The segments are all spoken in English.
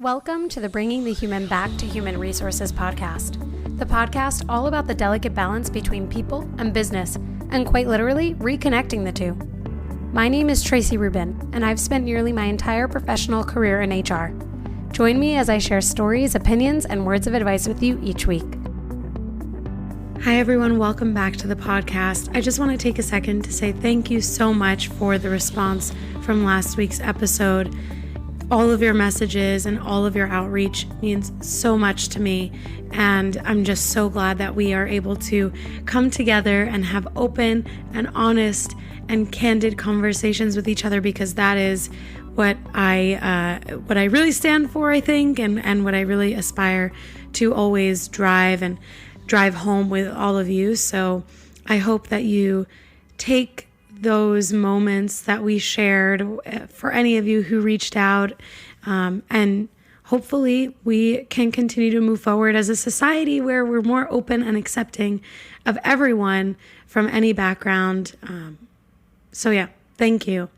Welcome to the Bringing the Human Back to Human Resources podcast, the podcast all about the delicate balance between people and business, and quite literally, reconnecting the two. My name is Traci Rubin, and I've spent nearly my entire professional career in HR. Join me as I share stories, opinions, and words of advice with you each week. Hi everyone, welcome back to the podcast. I just want to take a second to say thank you so much for the response from last week's episode. All of your messages and all of your outreach means so much to me, and I'm just so glad that we are able to come together and have open and honest and candid conversations with each other, because that is what I really stand for, I think, and what I really aspire to always drive home with all of you. So I hope that you take those moments that we shared for any of you who reached out, and hopefully we can continue to move forward as a society where we're more open and accepting of everyone from any background. So yeah, thank you.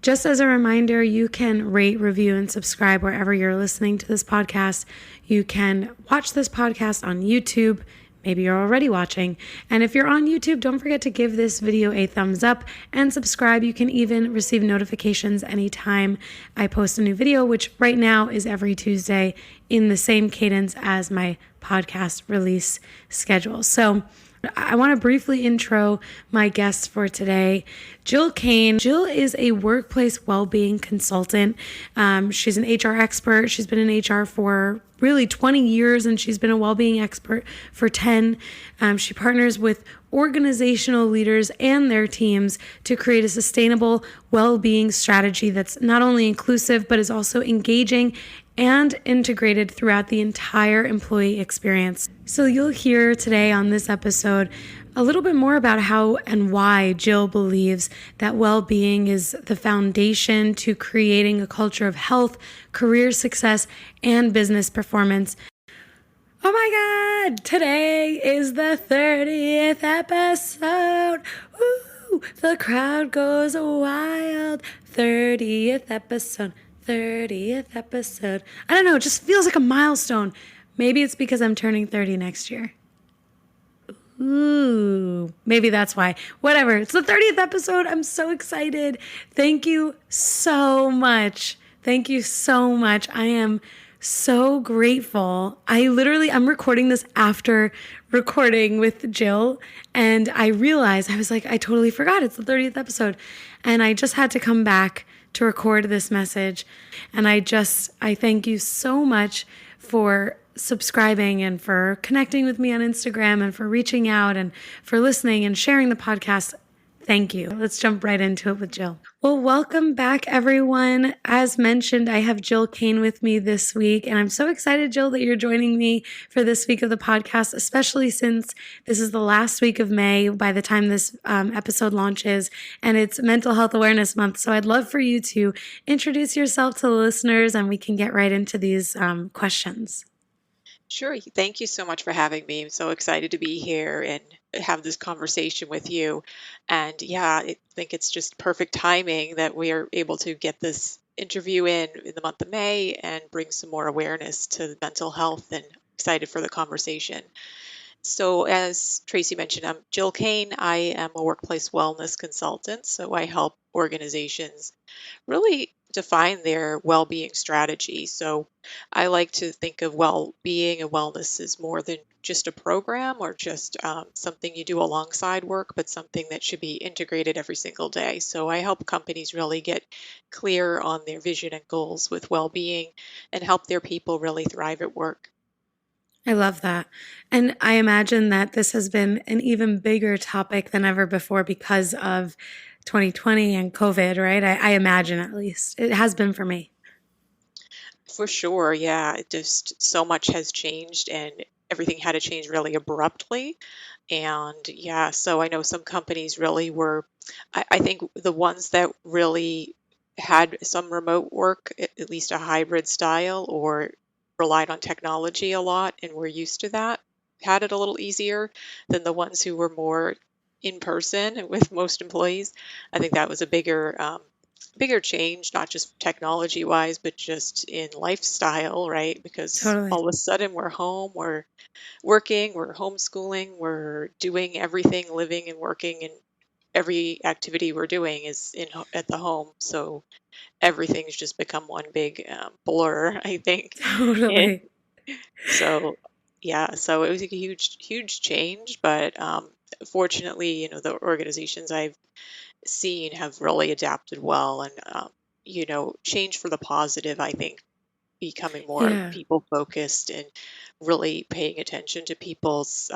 Just as a reminder, you can rate, review, and subscribe wherever you're listening to this podcast. You can watch this podcast on YouTube. Maybe you're already watching. And if you're on YouTube, don't forget to give this video a thumbs up and subscribe. You can even receive notifications anytime I post a new video, which right now is every Tuesday in the same cadence as my podcast release schedule. So I want to briefly intro my guest for today, Jill Kane. Jill is a workplace well-being consultant. She's an HR expert. She's been in HR for really 20 years, and she's been a well-being expert for 10. She partners with organizational leaders and their teams to create a sustainable well-being strategy that's not only inclusive, but is also engaging and integrated throughout the entire employee experience. So you'll hear today on this episode a little bit more about how and why Jill believes that well-being is the foundation to creating a culture of health, career success, and business performance. Oh my God, today is the 30th episode. Woo! The crowd goes wild. 30th episode. 30th episode. I don't know, it just feels like a milestone. Maybe it's because I'm turning 30 next year. Ooh, maybe that's why. Whatever. It's the 30th episode. I'm so excited. Thank you so much. I am so grateful. I'm recording this after recording with Jill, and I realized, I was like, I totally forgot it's the 30th episode. And I just had to come back to record this message. And I thank you so much for subscribing and for connecting with me on Instagram and for reaching out and for listening and sharing the podcast. Thank you. Let's jump right into it with Jill. Well, welcome back, everyone. As mentioned, I have Jill Kane with me this week, and I'm so excited, Jill, that you're joining me for this week of the podcast, especially since this is the last week of May by the time this episode launches, and it's Mental Health Awareness Month. So I'd love for you to introduce yourself to the listeners, and we can get right into these questions. Sure. Thank you so much for having me. I'm so excited to be here and have this conversation with you. And yeah, I think it's just perfect timing that we are able to get this interview in the month of May and bring some more awareness to mental health, and excited for the conversation. So as Traci mentioned, I'm Jill Kane. I am a workplace wellness consultant. So I help organizations really define their well-being strategy. So I like to think of well-being and wellness as more than just a program or just something you do alongside work, but something that should be integrated every single day. So I help companies really get clear on their vision and goals with well-being and help their people really thrive at work. I love that. And I imagine that this has been an even bigger topic than ever before because of 2020 and COVID, right? I imagine, at least. It has been for me. For sure, yeah. It just so much has changed, and everything had to change really abruptly. And yeah, so I know some companies really were, I think the ones that really had some remote work, at least a hybrid style, or relied on technology a lot and were used to that, had it a little easier than the ones who were more in person with most employees. I think that was a bigger bigger change, not just technology wise, but just in lifestyle, right? Because Totally. all of a sudden we're home, we're working, we're homeschooling, we're doing everything, living and working, and every activity we're doing is at the home. So everything's just become one big blur, I think. And Totally. so, yeah, so it was a huge, huge change, but fortunately, the organizations I've seen have really adapted well and, changed for the positive, I think, becoming more Yeah, people focused and really paying attention to people's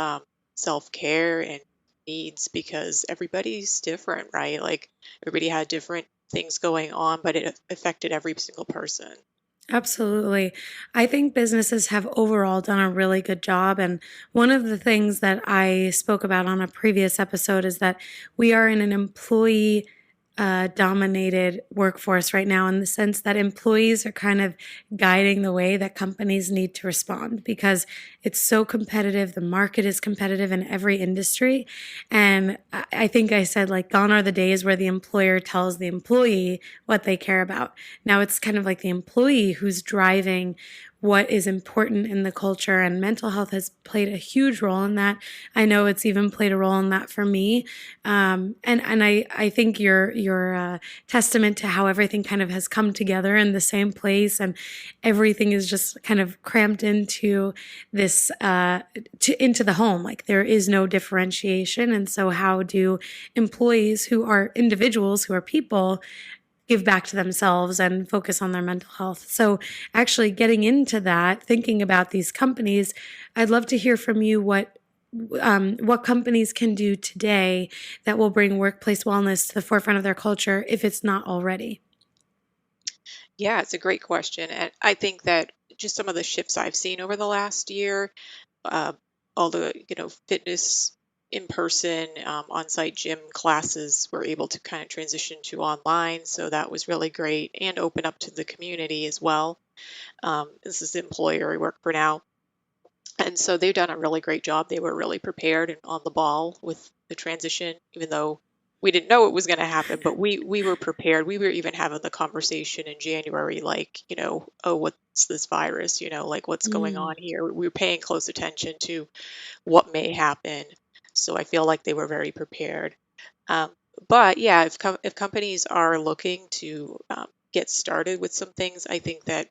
self-care and needs because everybody's different, right? Like everybody had different things going on, but it affected every single person. absolutely. I think businesses have overall done a really good job. And one of the things that I spoke about on a previous episode is that we are in an employee dominated workforce right now, in the sense that employees are kind of guiding the way that companies need to respond, because it's so competitive. The market is competitive in every industry. And I think I said, like, gone are the days where the employer tells the employee what they care about. Now it's kind of like the employee who's driving what is important in the culture, and mental health has played a huge role in that. I know it's even played a role in that for me. And I think your testament to how everything kind of has come together in the same place, and everything is just kind of cramped into this into the home. Like, there is no differentiation, and so how do employees, who are individuals, who are people, give back to themselves and focus on their mental health? So, actually, getting into that, thinking about these companies, I'd love to hear from you what companies can do today that will bring workplace wellness to the forefront of their culture, if it's not already. Yeah, it's a great question. And I think that just some of the shifts I've seen over the last year, uh, all the, fitness in person, on-site gym classes were able to kind of transition to online. So that was really great and open up to the community as well. This is the employer I work for now. And so they've done a really great job. They were really prepared and on the ball with the transition, even though we didn't know it was going to happen, but we were prepared. We were even having the conversation in January, like, oh, what's this virus? Like what's going Mm, on here? We were paying close attention to what may happen. So I feel like they were very prepared. Um, but yeah, if companies are looking to get started with some things, I think that,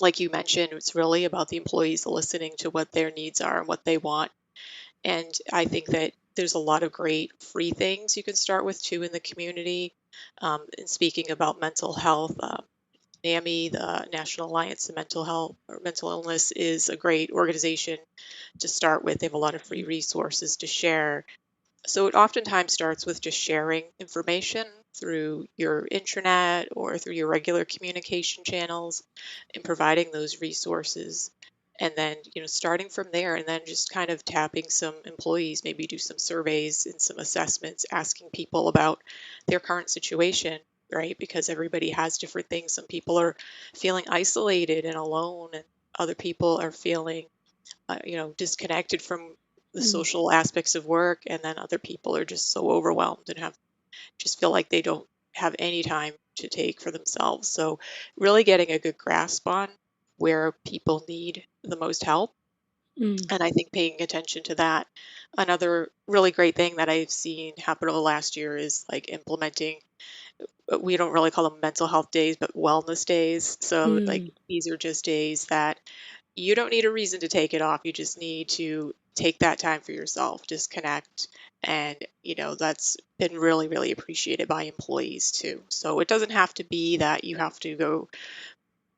like you mentioned, it's really about the employees listening to what their needs are and what they want. And I think that there's a lot of great free things you can start with too in the community. And speaking about mental health, NAMI, the National Alliance of Mental Health or Mental Illness, is a great organization to start with. They have a lot of free resources to share. So it oftentimes starts with just sharing information through your intranet or through your regular communication channels and providing those resources. And then, starting from there and then just kind of tapping some employees, maybe do some surveys and some assessments, asking people about their current situation, right? Because everybody has different things. Some people are feeling isolated and alone, and other people are feeling disconnected from the mm, social aspects of work, and then other people are just so overwhelmed and have just feel like they don't have any time to take for themselves. So really getting a good grasp on where people need the most help, mm, and I think paying attention to that. Another really great thing that I've seen happen over the last year is like implementing, we don't really call them mental health days, but wellness days. So like mm. these are just days that you don't need a reason to take it off. You just need to take that time for yourself, disconnect. And, that's been really, really appreciated by employees too. So it doesn't have to be that you have to go,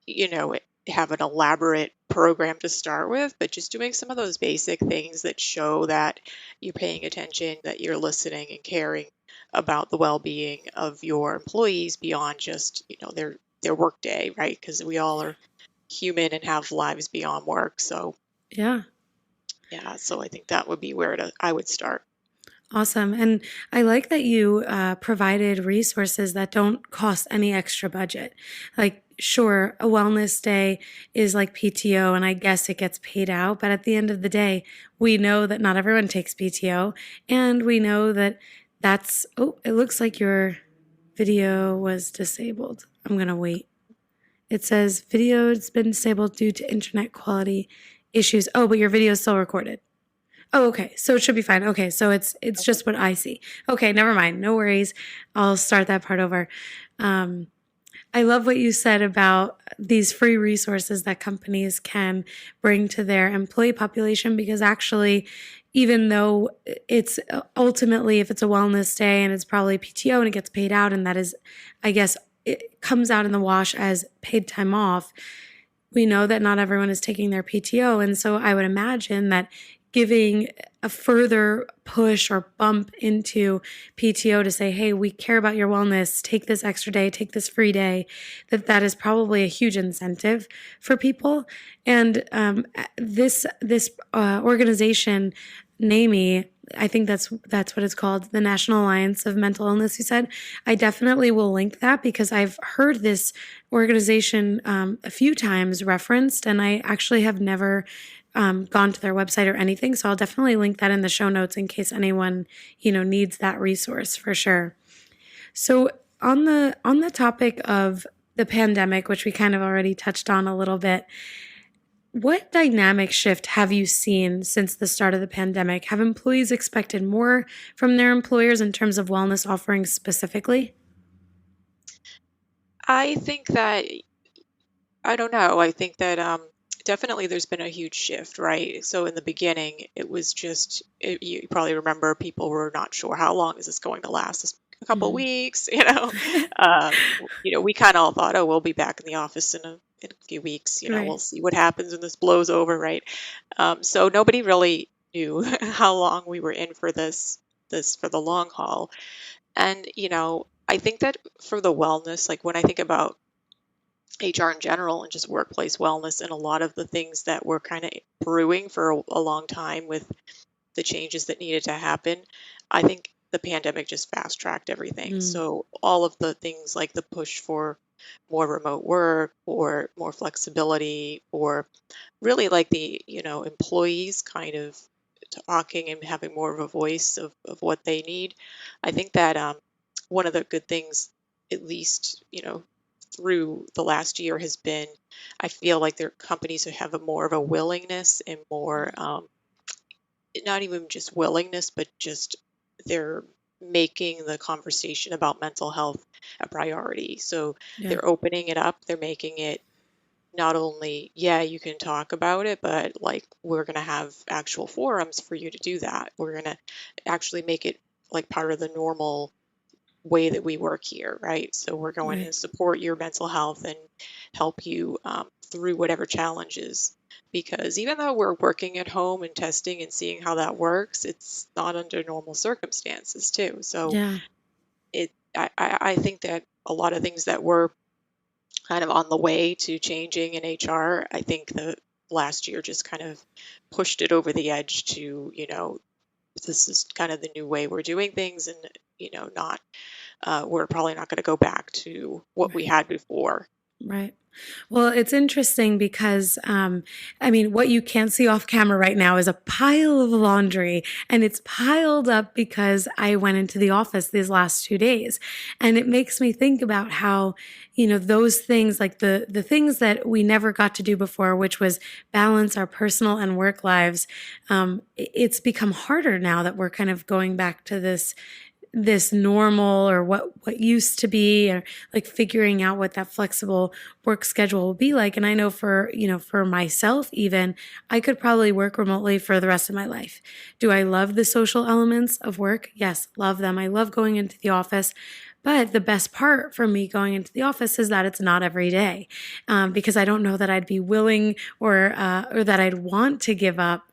you know, have an elaborate program to start with, but just doing some of those basic things that show that you're paying attention, that you're listening and caring about the well-being of your employees beyond just, their work day, right? Because we all are human and have lives beyond work. So Yeah. yeah, so I think that would be where I would start. Awesome. And I like that you provided resources that don't cost any extra budget. Like, sure, a wellness day is like PTO, and I guess it gets paid out. But at the end of the day, we know that not everyone takes PTO. And we know that oh, it looks like your video was disabled. I'm going to wait. It says video has been disabled due to internet quality issues. Oh, but your video is still recorded. Oh, okay. So it should be fine. Okay. So it's just what I see. Okay. Never mind. No worries. I'll start that part over. I love what you said about these free resources that companies can bring to their employee population, because actually, even though it's ultimately, if it's a wellness day and it's probably PTO and it gets paid out, and that is, I guess, it comes out in the wash as paid time off, we know that not everyone is taking their PTO. And so I would imagine that giving a further push or bump into PTO to say, hey, we care about your wellness, take this extra day, take this free day, that is probably a huge incentive for people. And this organization, NAMI, I think that's what it's called, the National Alliance of Mental Illness, you said. I definitely will link that, because I've heard this organization a few times referenced, and I actually have never gone to their website or anything. So I'll definitely link that in the show notes in case anyone, needs that resource for sure. So on the topic of the pandemic, which we kind of already touched on a little bit, what dynamic shift have you seen since the start of the pandemic? Have employees expected more from their employers in terms of wellness offerings specifically? I think that, I don't know. I think that definitely there's been a huge shift, right? So in the beginning, it was just, you probably remember people were not sure how long is this going to last. A couple weeks, we kind of all thought, oh, we'll be back in the office in a few weeks. Right. We'll see what happens when this blows over, right? So nobody really knew how long we were in for this for the long haul. And I think that for the wellness, like when I think about HR in general and just workplace wellness, and a lot of the things that were kind of brewing for a long time with the changes that needed to happen, I think the pandemic just fast tracked everything. So all of the things like the push for more remote work or more flexibility, or really like the, employees kind of talking and having more of a voice of what they need. I think that one of the good things, at least, through the last year has been, I feel like their companies have a more of a willingness and more, not even just willingness, but just they're making the conversation about mental health a priority. So they're opening it up. They're making it not only, yeah, you can talk about it, but like we're going to have actual forums for you to do that. We're going to actually make it like part of the normal way that we work here, right? So we're going to support your mental health and help you through whatever challenges. Because even though we're working at home and testing and seeing how that works, it's not under normal circumstances too. So I think that a lot of things that were kind of on the way to changing in HR, I think the last year just kind of pushed it over the edge to, this is kind of the new way we're doing things, and, not, we're probably not going to go back to what we had before. Right. Well, it's interesting because, what you can't see off camera right now is a pile of laundry, and it's piled up because I went into the office these last 2 days. And it makes me think about how, those things, like the things that we never got to do before, which was balance our personal and work lives. It's become harder now that we're kind of going back to this normal, or what used to be, or like figuring out what that flexible work schedule will be like. And I know for myself, even I could probably work remotely for the rest of my life. Do I love the social elements of work? Yes, love them. I love going into the office. But the best part for me going into the office is that it's not every day, because I don't know that I'd be willing or that I'd want to give up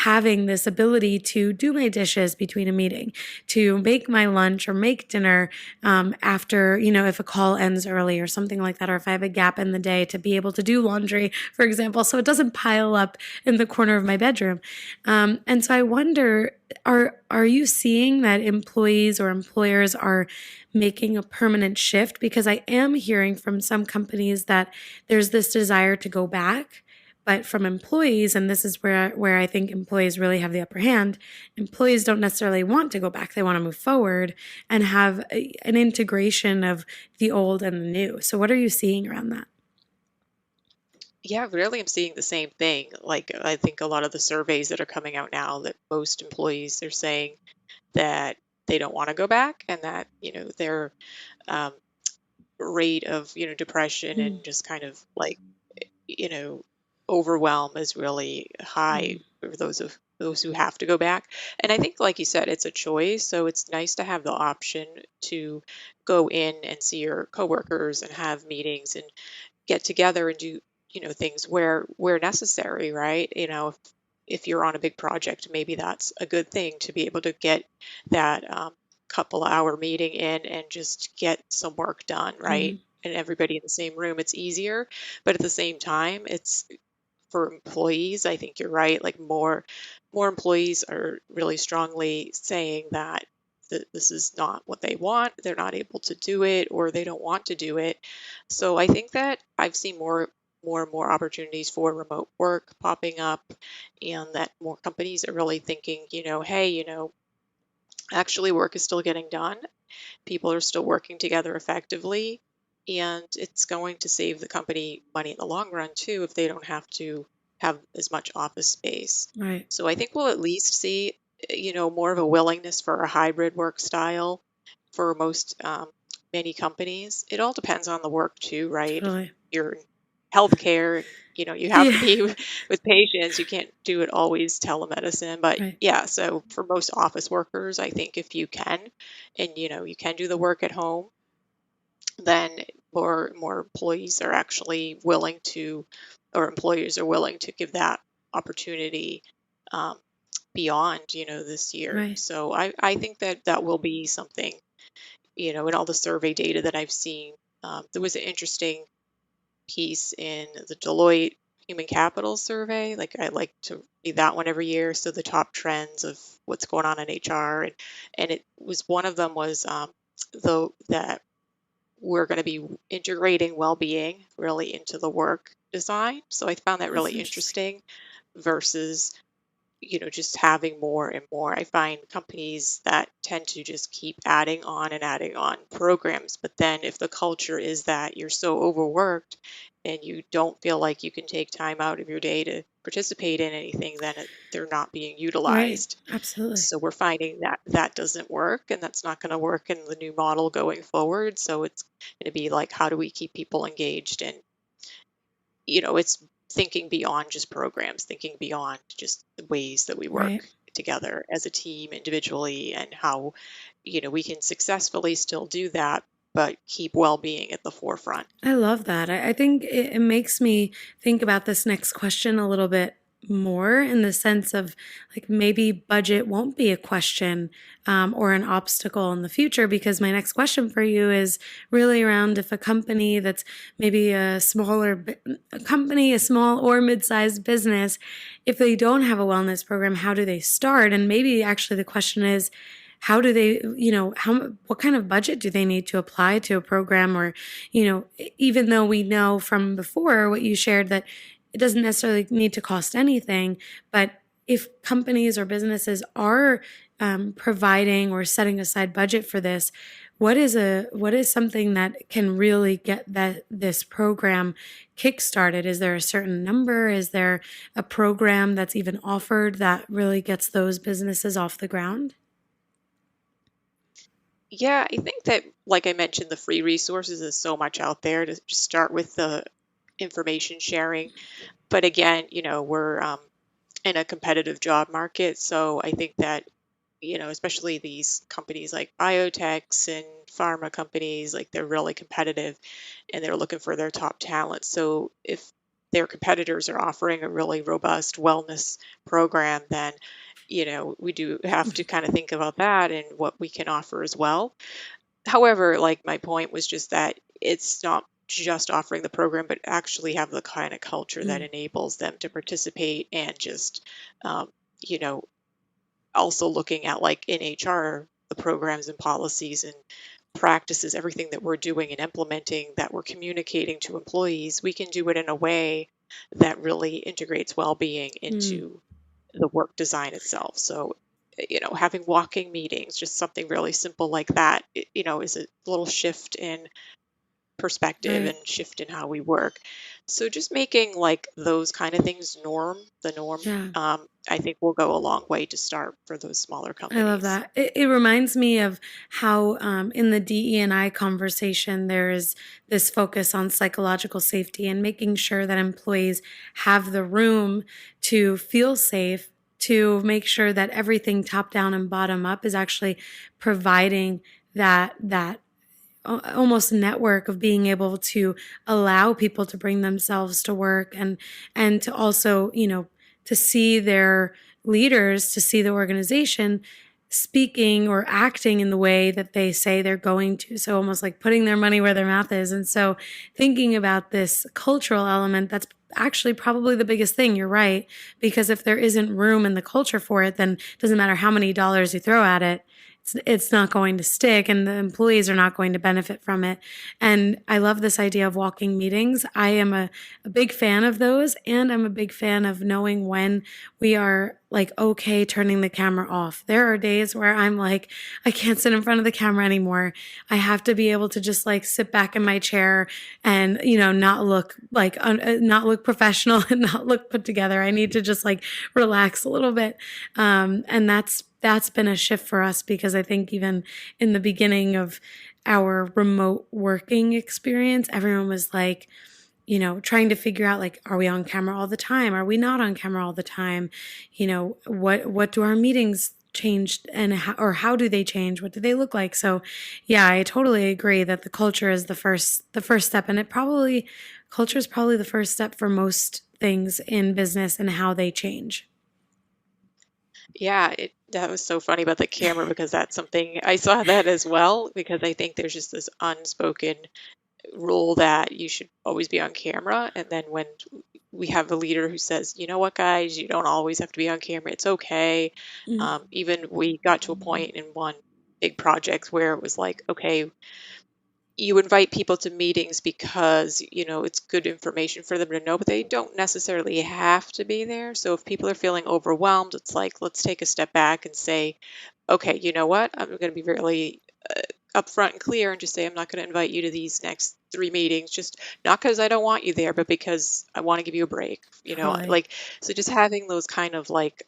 having this ability to do my dishes between a meeting, to make my lunch or make dinner after, if a call ends early or something like that, or if I have a gap in the day, to be able to do laundry, for example, so it doesn't pile up in the corner of my bedroom. And so I wonder, are you seeing that employees or employers are making a permanent shift? Because I am hearing from some companies that there's this desire to go back, But from employees, and this is where I think employees really have the upper hand, employees don't necessarily want to go back. They want to move forward and have an integration of the old and the new. So what are you seeing around that? Yeah, really, I'm seeing the same thing. Like, I think a lot of the surveys that are coming out now, that most employees are saying that they don't want to go back, and that, their um, rate of, depression and Mm, just kind of like, you know, overwhelm is really high mm, for those who have to go back. And I think, like you said, it's a choice. So it's nice to have the option to go in and see your coworkers and have meetings and get together and do, things where necessary, right? If you're on a big project, maybe that's a good thing to be able to get that couple hour meeting in and just get some work done, right? mm, And everybody in the same room, it's easier. But at the same time, it's for employees, I think you're right. Like, more employees are really strongly saying that this is not what they want. They're not able to do it, or they don't want to do it. So I think that I've seen more and more opportunities for remote work popping up, and that more companies are really thinking, hey, actually work is still getting done. People are still working together effectively, and it's going to save the company money in the long run too if they don't have to have as much office space. right. So I think we'll at least see, more of a willingness for a hybrid work style for most many companies. It all depends on the work too, right? If Totally. you're in healthcare, you have to Yeah. be with patients. You can't do it always telemedicine. But Right. yeah, so for most office workers, I think if you can, and you can do the work at home, then more employees are actually willing to, or employers are willing to give that opportunity um, beyond this year. Right. So I think that that will be something, in all the survey data that I've seen. There was an interesting piece in the Deloitte Human Capital Survey. Like, I like to read that one every year. So the top trends of what's going on in HR, and it was, one of them was though that we're going to be integrating well-being really into the work design. So I found that really That's interesting. interesting versus, just having more and more. I find companies that tend to just keep adding on programs. But then if the culture is that you're so overworked and you don't feel like you can take time out of your day to participate in anything, then they're not being Right. utilized. Absolutely. So we're finding that that doesn't work, and that's not going to work in the new model going forward. So it's going to be like, how do we keep people engaged? And, it's thinking beyond just programs, thinking beyond just the ways that we Right. work together as a team individually, and how, we can successfully still do that, but keep well-being at the forefront. I love that. I think it makes me think about this next question a little bit more in the sense of like maybe budget won't be a question or an obstacle in the future because my next question for you is really around if a company that's maybe a company, a small or mid-sized business, if they don't have a wellness program, how do they start? And maybe actually the question is, how do they, what kind of budget do they need to apply to a program? Or, even though we know from before what you shared that it doesn't necessarily need to cost anything, but if companies or businesses are providing or setting aside budget for this, what is something that can really get this program kickstarted? Is there a certain number? Is there a program that's even offered that really gets those businesses off the ground? Yeah, I think that, like I mentioned, the free resources is so much out there to just start with the information sharing. But again, we're in a competitive job market. So I think that, especially these companies like biotechs and pharma companies, like, they're really competitive and they're looking for their top talent. So if their competitors are offering a really robust wellness program, then, we do have to kind of think about that and what we can offer as well. However, like, my point was just that it's not just offering the program, but actually have the kind of culture that Mm, enables them to participate, and just, um, you know, also looking at, like, in HR, the programs and policies and practices, everything that we're doing and implementing, that we're communicating to employees, we can do it in a way that really integrates well-being Mm, into the work design itself. So, having walking meetings, just something really simple like that, is a little shift in perspective right. and shift in how we work. So just making like those kind of things the norm, Yeah. I think will go a long way to start for those smaller I love companies. that. It reminds me of how in the DE&I conversation, there's this focus on psychological safety and making sure that employees have the room to feel safe, to make sure that everything top down and bottom up is actually providing that almost network of being able to allow people to bring themselves to work, and to also, to see their leaders, to see the organization speaking or acting in the way that they say they're going to. So almost like putting their money where their mouth is. And so thinking about this cultural element, that's actually probably the biggest thing. You're right. Because if there isn't room in the culture for it, then it doesn't matter how many dollars you throw at it. It's not going to stick, and the employees are not going to benefit from it. And I love this idea of walking meetings. I am a big fan of those, and I'm a big fan of knowing when we are like okay turning the camera off. There are days where I'm like, I can't sit in front of the camera anymore. I have to be able to just like sit back in my chair and, not look like not look professional and not look put together. I need to just like relax a little bit. And that's been a shift for us, because I think even in the beginning of our remote working experience, everyone was like, trying to figure out, like, are we on camera all the time? Are we not on camera all the time? What do our meetings change, and how do they change? What do they look like? So yeah, I totally agree that the culture is the first step, and culture is probably the first step for most things in business and how they change. Yeah, that was so funny about the camera because that's something I saw that as well because I think there's just this unspoken rule that you should always be on camera. And then when we have a leader who says, you know what, guys, you don't always have to be on camera. It's okay. Mm, Even we got to a point in one big project where it was like, okay, you invite people to meetings because, it's good information for them to know, but they don't necessarily have to be there. So if people are feeling overwhelmed, it's like, let's take a step back and say, okay, you know what? I'm going to be really upfront and clear and just say, I'm not going to invite you to these next 3 meetings, just not because I don't want you there, but because I want to give you a break, totally. like, so just having those kind of like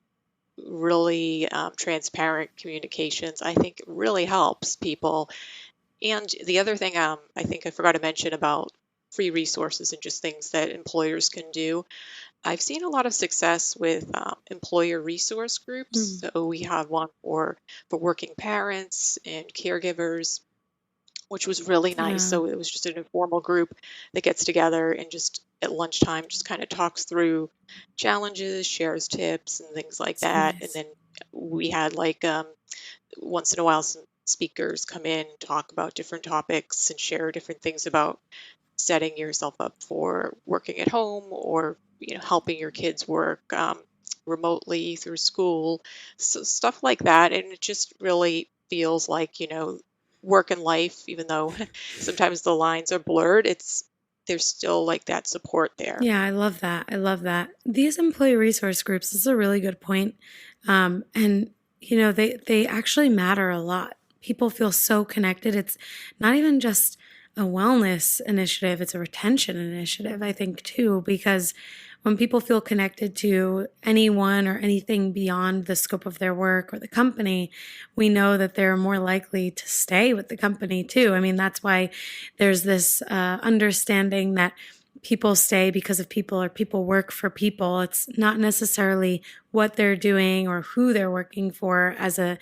really transparent communications, I think really helps people. And the other thing I think I forgot to mention about free resources and just things that employers can do. I've seen a lot of success with employer resource groups. Mm, So we have one for working parents and caregivers, which was really nice. yeah, So it was just an informal group that gets together and just at lunchtime just kind of talks through challenges, shares tips and things like it's that. And nice. then we had like once in a while some speakers come in, talk about different topics and share different things about setting yourself up for working at home or helping your kids work remotely through school, so stuff like that. And it just really feels like work and life, even though sometimes the lines are blurred, there's still like that support there. Yeah, I love that. I love that. These employee resource groups, this is a really good point. And they actually matter a lot. People feel so connected. It's not even just a wellness initiative, it's a retention initiative, I think, too, because when people feel connected to anyone or anything beyond the scope of their work or the company, we know that they're more likely to stay with the company too. I mean, that's why there's this understanding that people stay because of people, or people work for people. It's not necessarily what they're doing or who they're working for, as a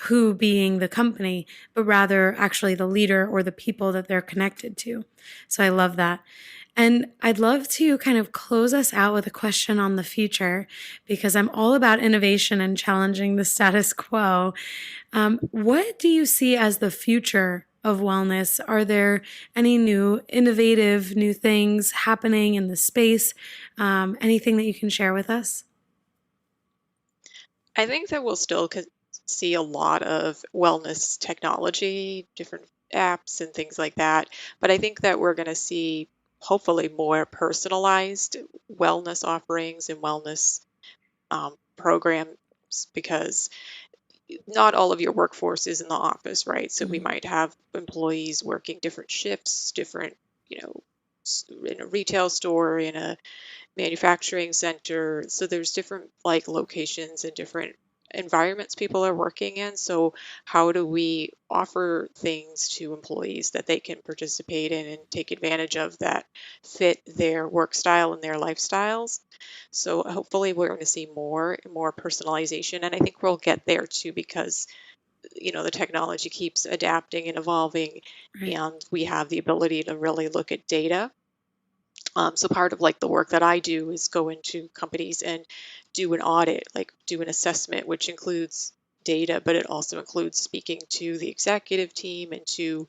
who being the company, but rather actually the leader or the people that they're connected to. So I love that. And I'd love to kind of close us out with a question on the future, because I'm all about innovation and challenging the status quo. What do you see as the future of wellness? Are there any new innovative new things happening in the space? Anything that you can share with us? I think that we'll still see a lot of wellness technology, different apps and things like that. But I think that we're going to see hopefully more personalized wellness offerings and wellness programs, because not all of your workforce is in the office, right? So we might have employees working different shifts, different, you know, in a retail store, in a manufacturing center. So there's different like locations and different environments people are working in. So how do we offer things to employees that they can participate in and take advantage of that fit their work style and their lifestyles? So hopefully we're going to see more and more personalization, and I think we'll get there too, because the technology keeps adapting and evolving, Right. and we have the ability to really look at data. So part of like the work that I do is go into companies and do an audit, like do an assessment, which includes data, but it also includes speaking to the executive team and to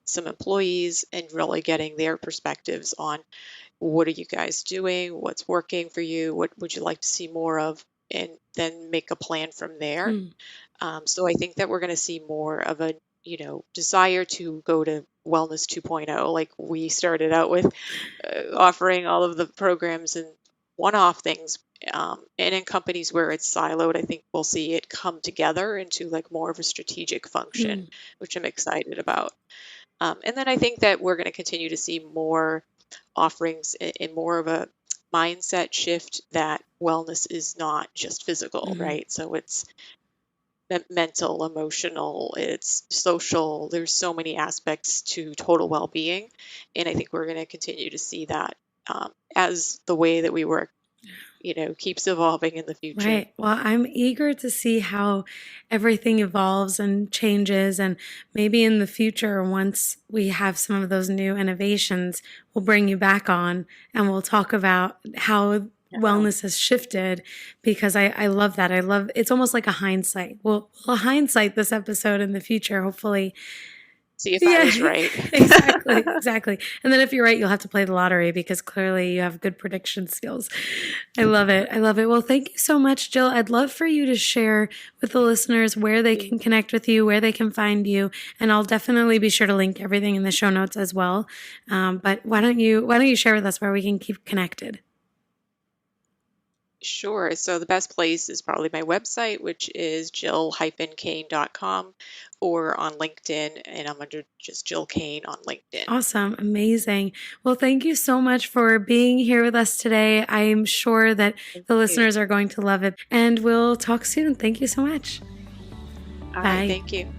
some employees and really getting their perspectives on what are you guys doing, what's working for you, what would you like to see more of, and then make a plan from there. So I think that we're going to see more of a desire to go to wellness 2.0, like we started out with, offering all of the programs and one-off things. And in companies where it's siloed, I think we'll see it come together into like more of a strategic function, which I'm excited about. And then I think that we're going to continue to see more offerings in more of a mindset shift that wellness is not just physical, right? So it's mental, emotional, it's social. There's so many aspects to total well-being, and I think we're going to continue to see that as the way that we work, keeps evolving in the future. Right. Well, I'm eager to see how everything evolves and changes. And maybe in the future, once we have some of those new innovations, we'll bring you back on and we'll talk about how wellness has shifted, because I love that. I love, it's almost like a hindsight. We'll hindsight this episode in the future, hopefully. See if I was right. Exactly. And then if you're right, you'll have to play the lottery, because clearly you have good prediction skills. I love it. Well, thank you so much, Jill. I'd love for you to share with the listeners where they can connect with you, where they can find you, and I'll definitely be sure to link everything in the show notes as well. But why don't you share with us where we can keep connected? Sure. So the best place is probably my website, which is jill-kane.com, or on LinkedIn, and I'm under just Jill Kane on LinkedIn. Awesome. Amazing. Well, thank you so much for being here with us today. I'm sure that the listeners are going to love it, and we'll talk soon. Thank you so much. All right. Thank you.